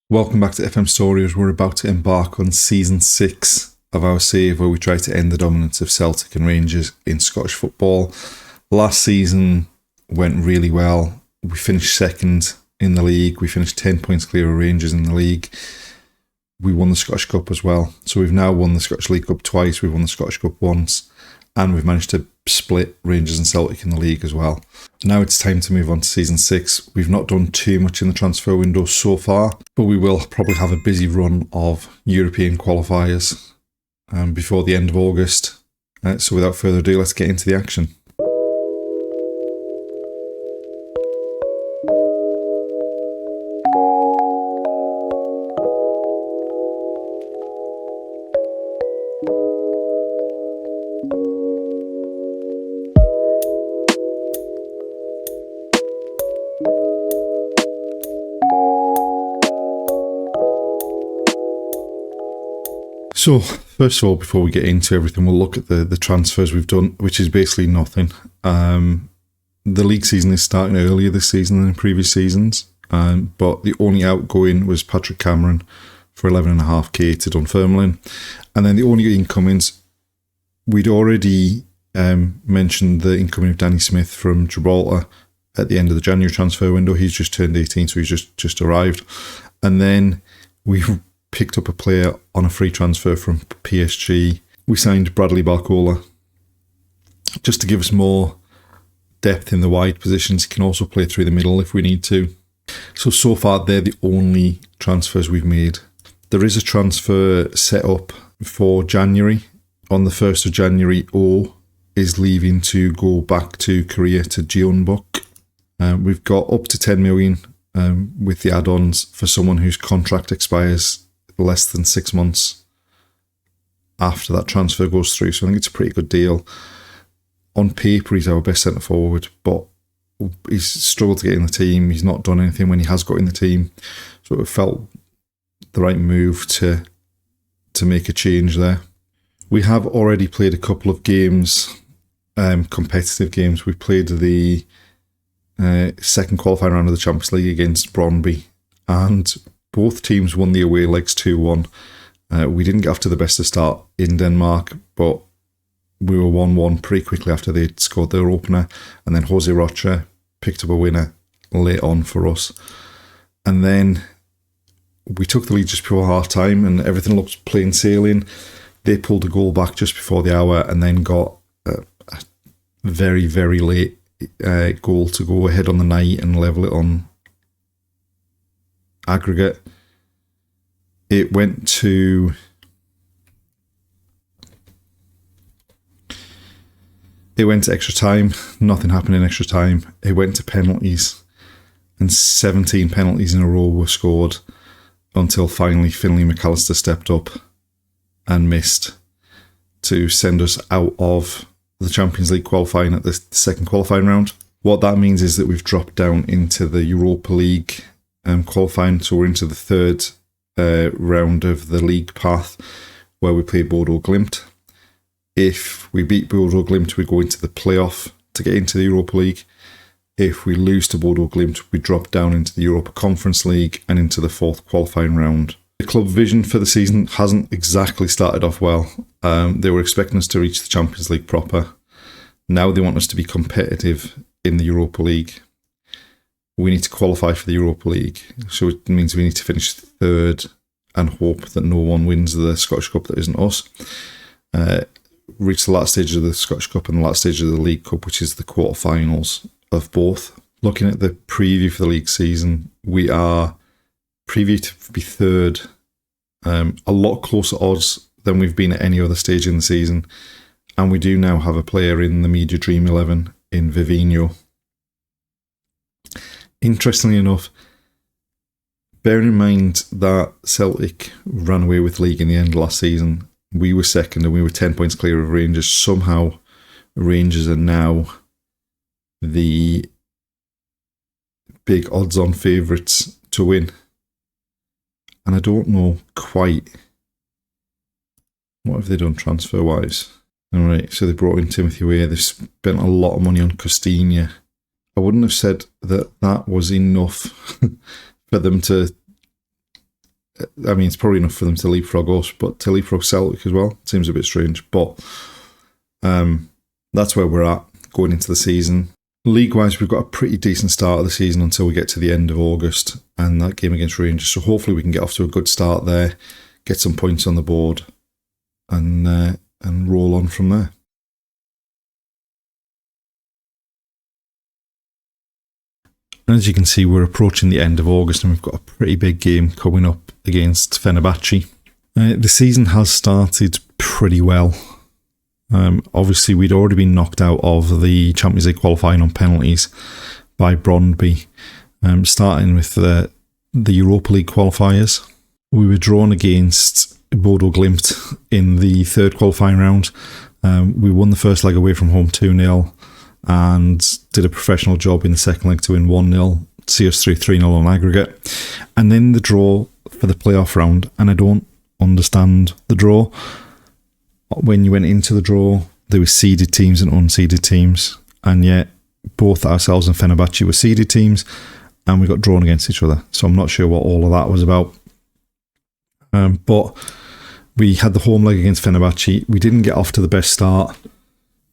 Welcome back to FM Storey as we're about to embark on Season 6 of our save where we try to end the dominance of Celtic and Rangers in Scottish football. Last season went really well. We finished second in the league. We finished 10 points clear of Rangers in the league. We won the Scottish Cup as well. So we've now won the Scottish League Cup twice. We've won the Scottish Cup once. And we've managed to split Rangers and Celtic in the league as well. Now it's time to move on to Season 6. We've not done too much in the transfer window so far, but we will probably have a busy run of European qualifiers before the end of August. So without further ado, let's get into the action. So, first of all, before we get into everything, we'll look at the transfers we've done, which is basically nothing. The league season is starting earlier this season than in previous seasons, but the only outgoing was Patrick Cameron for 11.5k to Dunfermline. And then the only incomings, we'd already mentioned the incoming of Danny Smith from Gibraltar at the end of the January transfer window. He's just turned 18, so he's just arrived. And then we picked up a player on a free transfer from PSG. We signed Bradley Barcola just to give us more depth in the wide positions. He can also play through the middle if we need to. So far, they're the only transfers we've made. There is a transfer set up for January. On the 1st of January, O is leaving to go back to Korea to Jeonbuk. We've got up to 10 million with the add-ons for someone whose contract expires less than 6 months after that transfer goes through. So I think it's a pretty good deal. On paper, he's our best centre forward, but he's struggled to get in the team. He's not done anything when he has got in the team. So it felt the right move to make a change there. We have already played a couple of games, competitive games. We played the second qualifying round of the Champions League against Brøndby, and both teams won the away legs 2-1. We didn't get off to the best of start in Denmark, but we were 1-1 pretty quickly after they'd scored their opener. And then Jose Rocha picked up a winner late on for us. And then we took the lead just before half-time and everything looked plain sailing. They pulled a goal back just before the hour and then got a very, very late goal to go ahead on the night and level it on aggregate. It went to extra time. Nothing happened in extra time. It went to penalties, and 17 penalties in a row were scored until finally Finlay McAllister stepped up and missed to send us out of the Champions League qualifying at the second qualifying round. What that means is that we've dropped down into the Europa League qualifying, so we're into the third round of the league path where we play Bodo Glimt. If we beat Bodo Glimt, we go into the playoff to get into the Europa League. If we lose to Bodo Glimt, we drop down into the Europa Conference League and into the fourth qualifying round. The club vision for the season hasn't exactly started off well. They were expecting us to reach the Champions League proper. Now they want us to be competitive in the Europa League. We need to qualify for the Europa League, so it means we need to finish third and hope that no one wins the Scottish Cup that isn't us. Reach the last stage of the Scottish Cup and the last stage of the League Cup, which is the quarterfinals of both. Looking at the preview for the league season, we are previewed to be third, a lot closer odds than we've been at any other stage in the season, and we do now have a player in the Media Dream 11 in Vivinho. Interestingly enough, bearing in mind that Celtic ran away with the league in the end of last season, we were second and we were 10 points clear of Rangers. Somehow Rangers are now the big odds-on favourites to win. And I don't know quite what have they done transfer-wise. Alright, so they brought in Timothy Weah. They spent a lot of money on Costinha. I wouldn't have said that that was enough for them to I mean, it's probably enough for them to leapfrog us, but to leapfrog Celtic as well seems a bit strange. But that's where we're at going into the season. League-wise, we've got a pretty decent start of the season until we get to the end of August and that game against Rangers. So hopefully we can get off to a good start there, get some points on the board, and roll on from there. And as you can see, we're approaching the end of August and we've got a pretty big game coming up against Fenerbahce. The season has started pretty well. Obviously, we'd already been knocked out of the Champions League qualifying on penalties by Brøndby, starting with the Europa League qualifiers. We were drawn against Bodo Glimt in the third qualifying round. We won the first leg away from home 2-0 and did a professional job in the second leg to win 1-0, see us through 3-0 on aggregate. And then the draw for the playoff round, and I don't understand the draw. When you went into the draw, there were seeded teams and unseeded teams, and yet both ourselves and Fenerbahce were seeded teams, and we got drawn against each other. So I'm not sure what all of that was about. But we had the home leg against Fenerbahce. We didn't get off to the best start,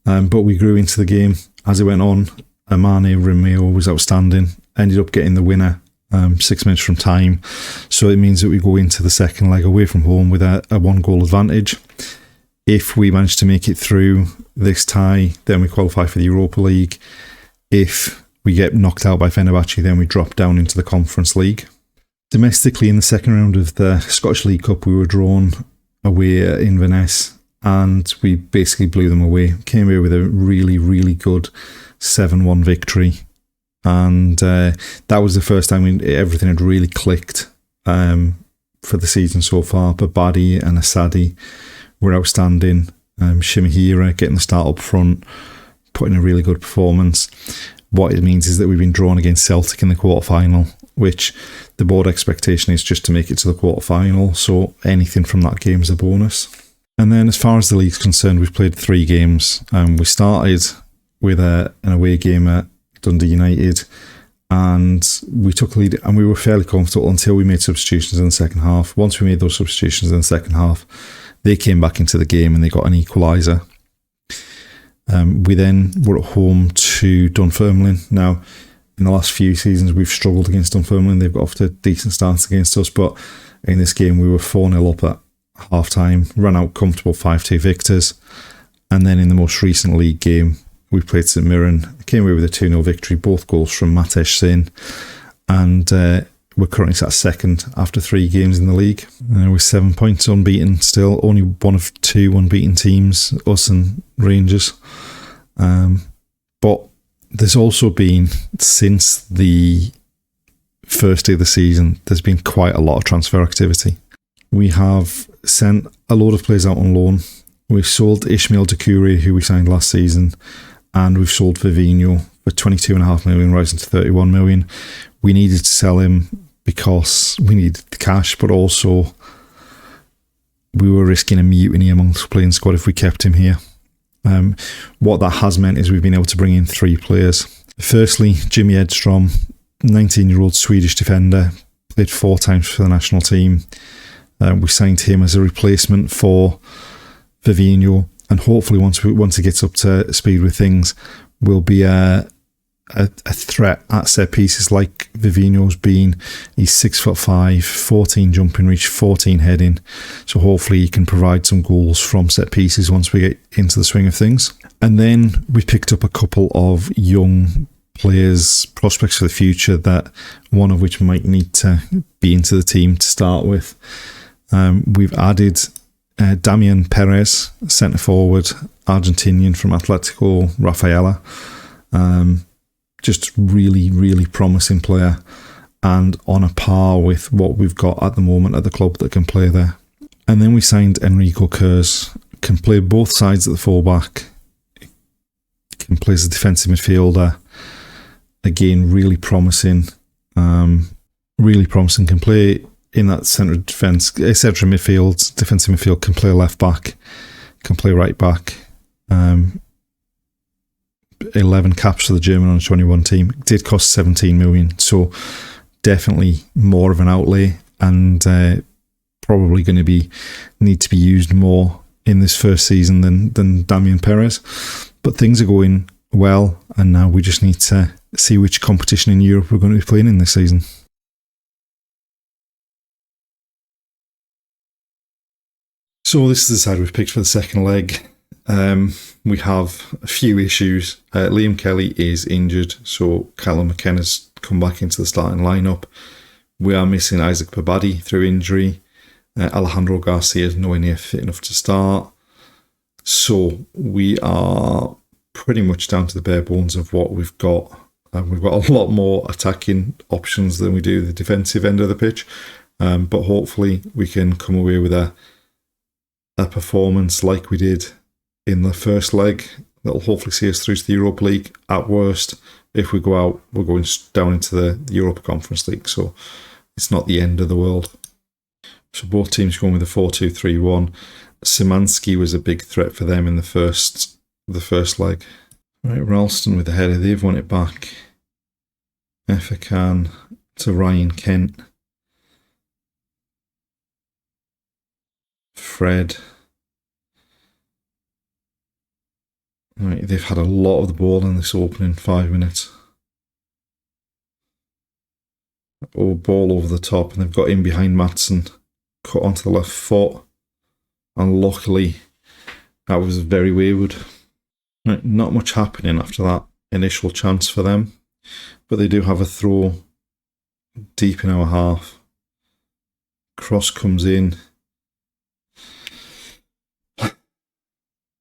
but we grew into the game as it went on. Amane Romeo was outstanding, ended up getting the winner 6 minutes from time. So it means that we go into the second leg away from home with a 1-goal advantage. If we manage to make it through this tie, then we qualify for the Europa League. If we get knocked out by Fenerbahce, then we drop down into the Conference League. Domestically, in the second round of the Scottish League Cup, we were drawn away at Inverness, and we basically blew them away. Came away with a really, really good 7-1 victory. And that was the first time everything had really clicked for the season so far. Babadi and Asadi were outstanding. Shimahira getting the start up front, putting a really good performance. What it means is that we've been drawn against Celtic in the quarter-final, which the board expectation is just to make it to the quarter-final, so anything from that game is a bonus. And then as far as the league's concerned, we've played 3 games. We started with an away game at Dundee United, and we took the lead, and we were fairly comfortable until we made substitutions in the second half. Once we made those substitutions in the second half, they came back into the game and they got an equaliser. We then were at home to Dunfermline. Now, in the last few seasons, we've struggled against Dunfermline. They've got off to decent starts against us, but in this game, we were 4-0 up at half-time, ran out comfortable 5-2 victors. And then in the most recent league game, we played St Mirren, came away with a 2-0 victory, both goals from Matesh Sin. And we're currently sat second after 3 games in the league. With 7 points unbeaten still, only one of 2 unbeaten teams, us and Rangers. But there's also been, since the first day of the season, there's been quite a lot of transfer activity. We have sent a load of players out on loan. We've sold Ismail Doucouré, who we signed last season, and we've sold Fabinho for 22.5 million, rising to 31 million. We needed to sell him because we needed the cash, but also we were risking a mutiny amongst the playing squad if we kept him here. What that has meant is we've been able to bring in 3 players. Firstly, Jimmy Edstrom, 19-year-old Swedish defender, played 4 times for the national team. We signed him as a replacement for Fabinho, and hopefully once he gets up to speed with things, will be a threat at set pieces like Fabinho's been. He's 6'5", 14 jumping reach, 14 heading. So hopefully he can provide some goals from set pieces once we get into the swing of things. And then we picked up a couple of young players, prospects for the future, that one of which might need to be into the team to start with. We've added Damian Perez, centre forward, Argentinian from Atletico Rafaela. Just really, really promising player, and on a par with what we've got at the moment at the club that can play there. And then we signed Enrico Kers, can play both sides at the fullback, can play as a defensive midfielder. Again, really promising, can play in that centre midfield, defensive midfield, can play left back, can play right back. 11 caps for the German under 21 team. It did cost 17 million, so definitely more of an outlay, and probably going to need to be used more in this first season than Damian Perez. But things are going well, and now we just need to see which competition in Europe we're going to be playing in this season. So this is the side we've picked for the second leg. We have a few issues. Liam Kelly is injured, so Callum McKenna's come back into the starting lineup. We are missing Isaac Babadi through injury. Alejandro Garcia is nowhere near fit enough to start. So we are pretty much down to the bare bones of what we've got. We've got a lot more attacking options than we do the defensive end of the pitch. But hopefully we can come away with a performance like we did in the first leg that'll hopefully see us through to the Europa League. At worst, if we go out, we're going down into the Europa Conference League, so it's not the end of the world. So both teams going with a 4-2-3-1. Szymanski was a big threat for them in the first leg. Right, Ralston with the header, they've won it back. Efekan to Ryan Kent. Fred. Right, they've had a lot of the ball in this opening 5 minutes. Ball over the top, and they've got in behind Maatsen, cut onto the left foot, and luckily that was very wayward. Right, not much happening after that initial chance for them, but they do have a throw deep in our half. Cross comes in.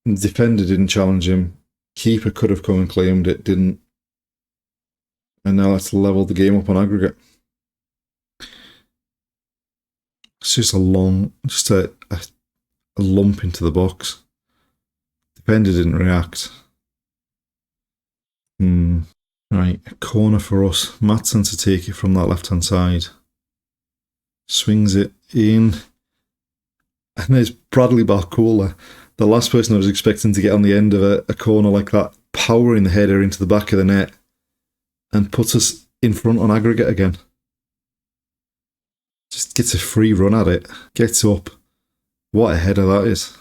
The defender didn't challenge him. Keeper could have come and claimed it, didn't. And now let's level the game up on aggregate. It's just a lump into the box. Defender didn't react. Right, a corner for us. Maatsen to take it from that left-hand side. Swings it in. And there's Bradley Barcola, the last person I was expecting to get on the end of a corner like that, powering the header into the back of the net and puts us in front on aggregate again. Just gets a free run at it, gets up. What a header that is.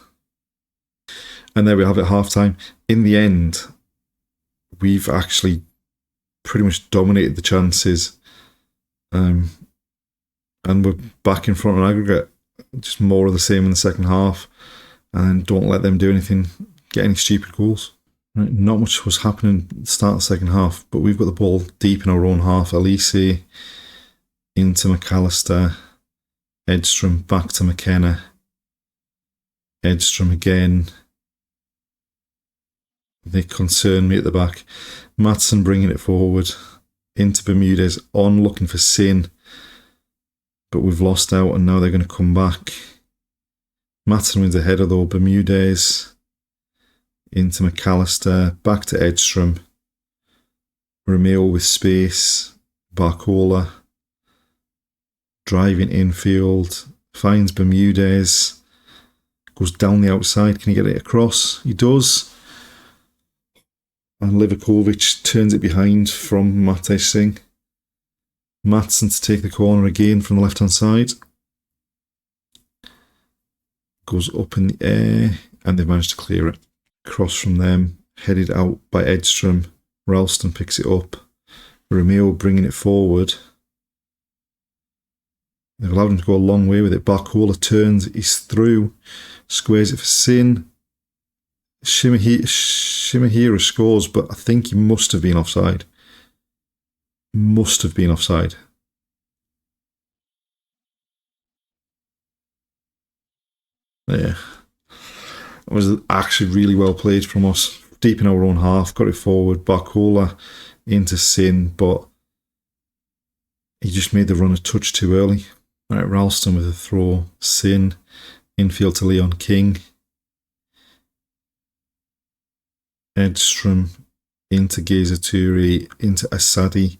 And there we have it, half-time. In the end, we've actually pretty much dominated the chances. And we're back in front on aggregate. Just more of the same in the second half. And don't let them do anything, get any stupid goals. Right, not much was happening at the start of the second half, but we've got the ball deep in our own half. Elise into McAllister. Edstrom back to McKenna. Edstrom again. They concern me at the back. Maatsen bringing it forward. Into Bermudez on, looking for Sin. But we've lost out and now they're going to come back. Maatsen wins a header though. Bermudez into McAllister. Back to Edstrom. Romeo with space. Barcola. Driving infield. Finds Bermudez. Goes down the outside. Can he get it across? He does. And Livakovic turns it behind from Matej Singh. Maatsen to take the corner again from the left-hand side. Goes up in the air, and they've managed to clear it. Cross from them, headed out by Edstrom. Ralston picks it up. Romeo bringing it forward. They've allowed him to go a long way with it. Barcola turns, he's through, squares it for Sin. Shimahira scores, but I think he must have been offside. Must have been offside. Yeah. It was actually really well played from us. Deep in our own half, got it forward. Barcola into Sin, but he just made the run a touch too early. Right, Ralston with a throw. Sin, infield to Leon King. Edstrom into Gazaturi, into Asadi.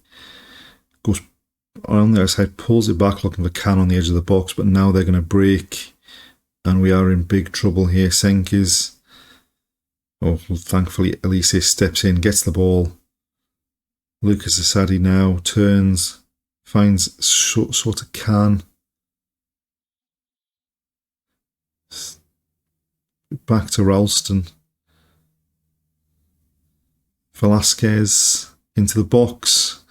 Goes on the outside, pulls it back looking for Can on the edge of the box, but now they're going to break. And we are in big trouble here. Senkis. Oh, well, thankfully Elise steps in, gets the ball. Lucas Asadi now turns, finds sort of Can. back to Ralston. Velasquez into the box,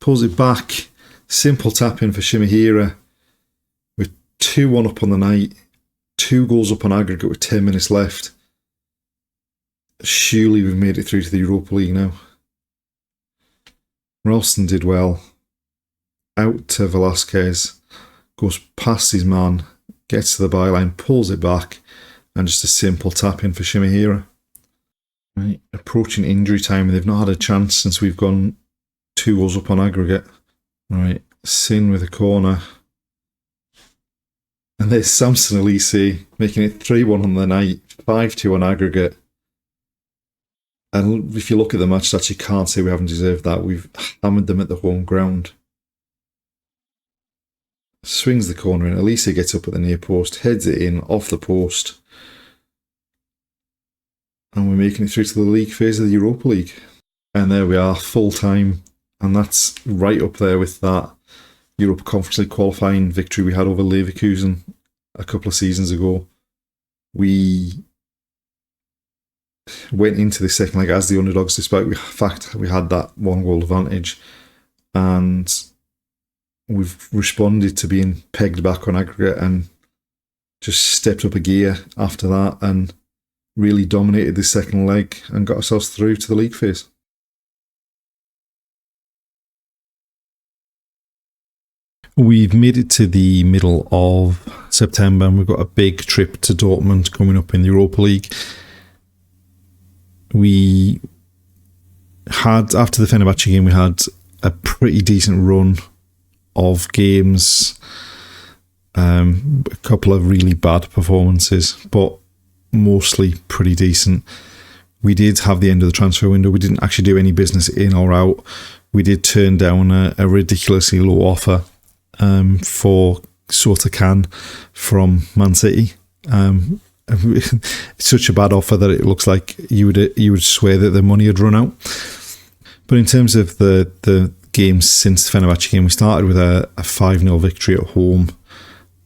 pulls it back. Simple tap in for Shimahira. We're 2-1 up on the night. 2 goals up on aggregate with 10 minutes left. Surely we've made it through to the Europa League now. Ralston did well. Out to Velasquez. Goes past his man. Gets to the byline. Pulls it back. And just a simple tap in for Shimahira. Right, approaching injury time. They've not had a chance since we've gone 2 goals up on aggregate. Right, Sin with a corner. And there's Samson Elise making it 3-1 on the night. 5-2 on aggregate. And if you look at the match, that you can't say we haven't deserved that. We've hammered them at the home ground. Swings the corner in. Elise gets up at the near post, heads it in, off the post. And we're making it through to the league phase of the Europa League. And there we are, full time. And that's right up there with that Europa Conference League qualifying victory we had over Leverkusen a couple of seasons ago. We went into the second leg as the underdogs, despite the fact we had that 1-goal advantage. And we've responded to being pegged back on aggregate and just stepped up a gear after that and really dominated the second leg and got ourselves through to the league phase. We've made it to the middle of September and we've got a big trip to Dortmund coming up in the Europa League. We had, after the Fenerbahce game, we had a pretty decent run of games, a couple of really bad performances, but mostly pretty decent. We did have the end of the transfer window. We didn't actually do any business in or out. We did turn down a ridiculously low offer for Sota Khan from Man City. It's such a bad offer that it looks like you would swear that the money had run out. But in terms of the games since the Fenerbahce game, we started with a 5-0 victory at home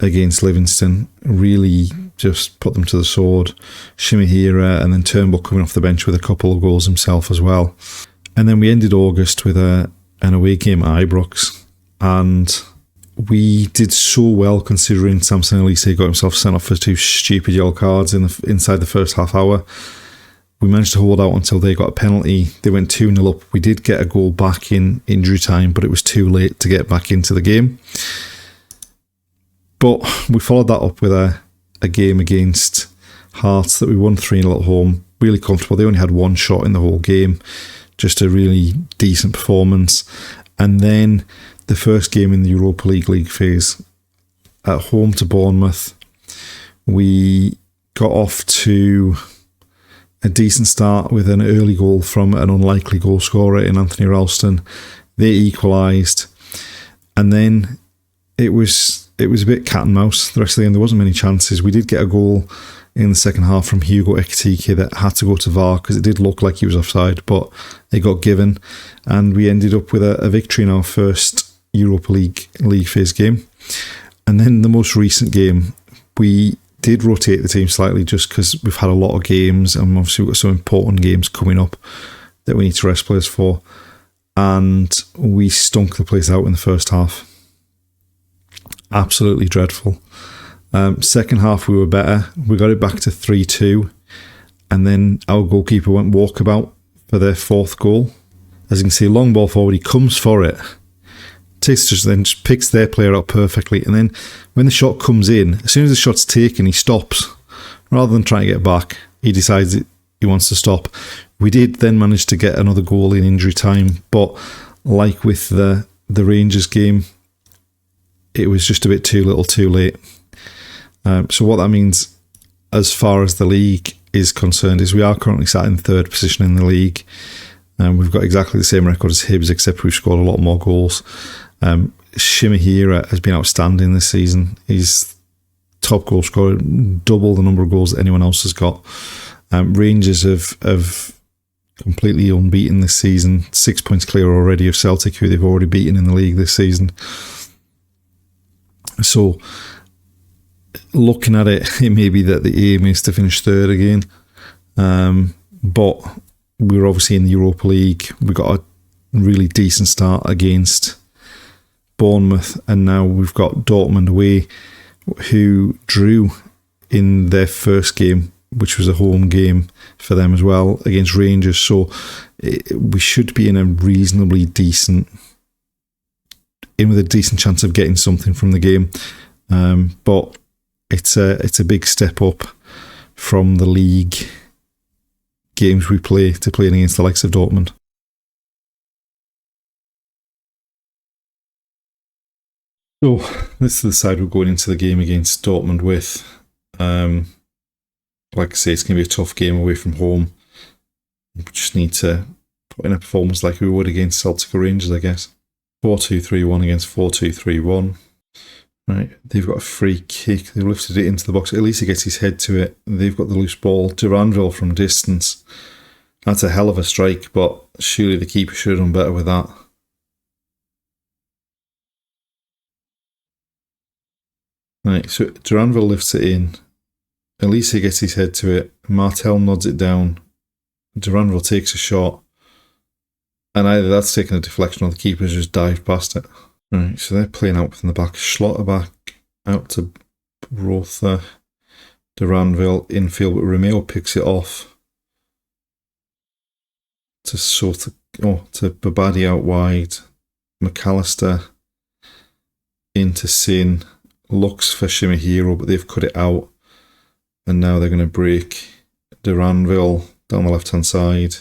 against Livingston. Really just put them to the sword. Shimahira and then Turnbull coming off the bench with a couple of goals himself as well. And then we ended August with an away game at Ibrox. And we did so well considering Samson Elise got himself sent off for 2 stupid yellow cards inside the first half hour. We managed to hold out until they got a penalty. They went 2-0 up. We did get a goal back in injury time, but it was too late to get back into the game. But we followed that up with a game against Hearts that we won 3-0 at home. Really comfortable. They only had 1 shot in the whole game. Just a really decent performance. And then the first game in the Europa League phase at home to Bournemouth. We got off to a decent start with an early goal from an unlikely goal scorer in Anthony Ralston. They equalised. And then it was a bit cat and mouse the rest of the game. There wasn't many chances. We did get a goal in the second half from Hugo Ekitike that had to go to VAR because it did look like he was offside, but it got given. And we ended up with a victory in our first Europa League phase game. And then the most recent game, we did rotate the team slightly just because we've had a lot of games and obviously we've got some important games coming up that we need to rest players for. And we stunk the place out in the first half. Absolutely dreadful. Second half we were better. We got it back to 3-2. And then our goalkeeper went walkabout for their 4th goal. As you can see, long ball forward, he comes for it. Just picks their player out perfectly. And then when the shot comes in, as soon as the shot's taken, he stops. Rather than trying to get back, he decides he wants to stop. We did then manage to get another goal in injury time. But like with the Rangers game, it was just a bit too little too late. So what that means as far as the league is concerned is we are currently sat in 3rd position in the league. We've got exactly the same record as Hibs, except we've scored a lot more goals. Shimahira has been outstanding this season. He's top goal scorer, double the number of goals that anyone else has got. Rangers have completely unbeaten this season, 6 points clear already of Celtic, who they've already beaten in the league this season. So looking at it, it may be that the aim is to finish third again. But we're obviously in the Europa League. We got a really decent start against Bournemouth, and now we've got Dortmund away, who drew in their first game, which was a home game for them as well, against Rangers. So we should be in a reasonably decent, with a decent chance of getting something from the game. But it's a big step up from the league games we play to playing against the likes of Dortmund. So this is the side we're going into the game against Dortmund with. Like I say, it's going to be a tough game away from home. We just need to put in a performance like we would against Celtic or Rangers, I guess. 4-2-3-1 against 4-2-3-1. Right, they've got a free kick. They've lifted it into the box. At least he gets his head to it. They've got the loose ball. Duranville from distance. That's a hell of a strike, but surely the keeper should have done better with that. Right, so Duranville lifts it in. Elise gets his head to it. Martel nods it down. Duranville takes a shot. And either that's taken a deflection or the keeper's just dived past it. Right, so they're playing out from the back. Schlotterback out to Rother. Duranville infield, but Romeo picks it off to to Babadi out wide. McAllister into Sin. Looks for Shimahiro, but they've cut it out. And now they're going to break Duranville down the left-hand side.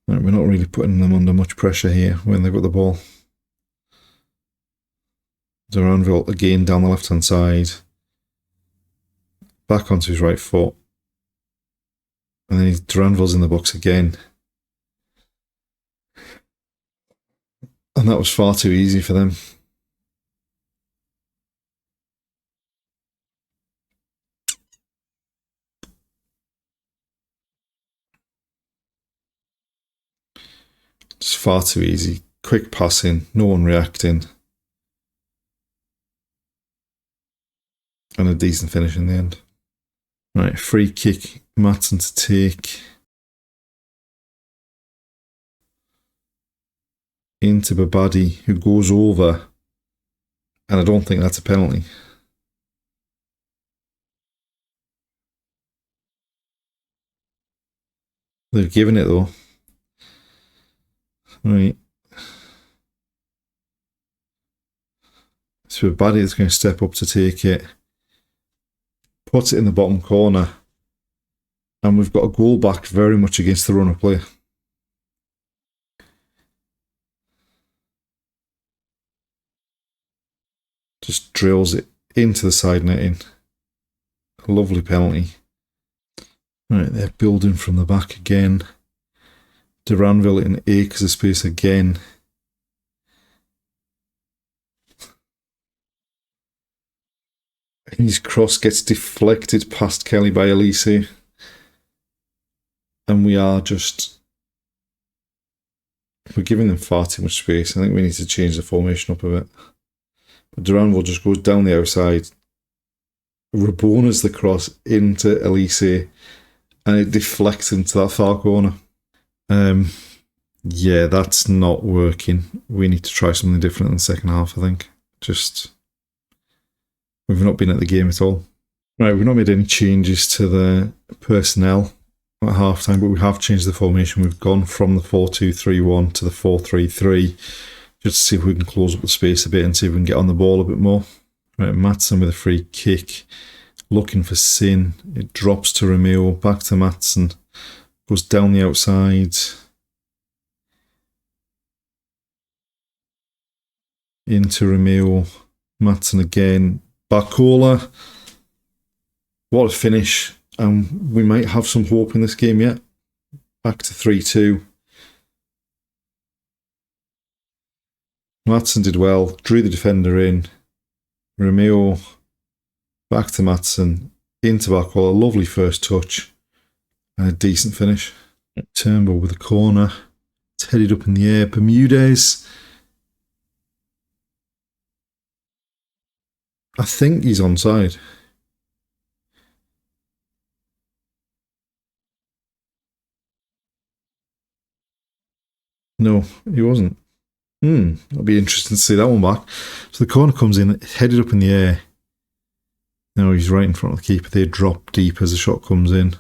Right, we're not really putting them under much pressure here when they've got the ball. Duranville again down the left-hand side. Back onto his right foot. And then Duranville's in the box again. And that was far too easy for them. Just far too easy. Quick passing, no one reacting. And a decent finish in the end. Right, free kick, Maatsen to take. Into Babadi, who goes over. And I don't think that's a penalty. They've given it though. Right. So Babadi is going to step up to take it. Puts it in the bottom corner. And we've got a goal back very much against the run of play. Just drills it into the side netting. A lovely penalty. Right, they're building from the back again. Duranville in acres of space again. His cross gets deflected past Kelly by Elise. And we're giving them far too much space. I think we need to change the formation up a bit. But Duranville just goes down the outside. Rabona's the cross into Elise. And it deflects into that far corner. Yeah, that's not working. We need to try something different in the second half, I think. We've not been at the game at all. Right, we've not made any changes to the personnel at half time, but we have changed the formation. We've gone from the 4-2-3-1 to the 4-3-3, just to see if we can close up the space a bit and see if we can get on the ball a bit more. Right, Maatsen with a free kick, looking for Sin. It drops to Romeo, back to Maatsen, goes down the outside. Into Romeo, Maatsen again. Barcola, what a finish. And we might have some hope in this game yet. Back to 3-2. Maatsen did well, drew the defender in. Romeo, back to Maatsen, into Barcola, lovely first touch. And a decent finish. Turnbull with a corner. It's headed up in the air. Bermudez. I think he's onside. No, he wasn't. It'll be interesting to see that one back. So the corner comes in, headed up in the air. Now he's right in front of the keeper. They drop deep as the shot comes in.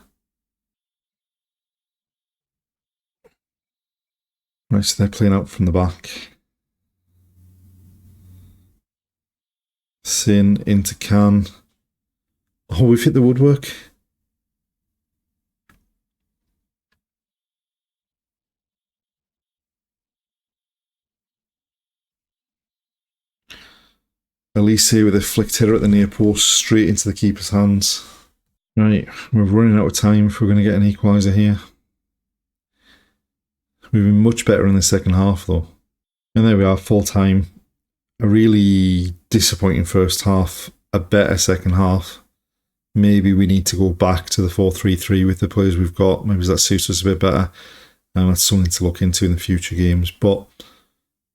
Right, so they're playing out from the back. Sin into Can. Oh, we've hit the woodwork. Elise with a flicked header at the near post, straight into the keeper's hands. Right, we're running out of time if we're going to get an equaliser here. We've been much better in the second half though. And there we are, full time. A really disappointing first half, a better second half. Maybe we need to go back to the 4-3-3 with the players we've got. Maybe that suits us a bit better. And that's something to look into in the future games. But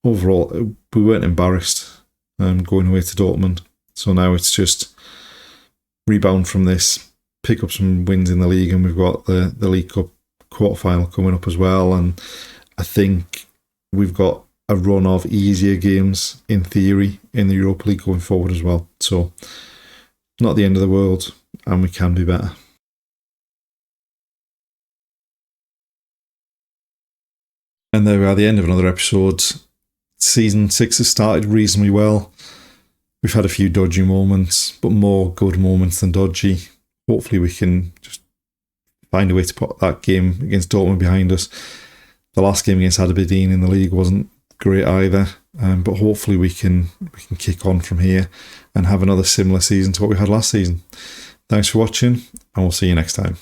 overall, we weren't embarrassed going away to Dortmund. So now it's just rebound from this, pick up some wins in the league, and we've got the League Cup quarterfinal coming up as well. And I think we've got a run of easier games in theory in the Europa League going forward as well. So not the end of the world, and we can be better. And there we are, the end of another episode. Season 6 has started reasonably well. We've had a few dodgy moments, but more good moments than dodgy. Hopefully we can just find a way to put that game against Dortmund behind us. The last game against Aberdeen in the league wasn't great either, but hopefully we can kick on from here and have another similar season to what we had last season. Thanks for watching, and we'll see you next time.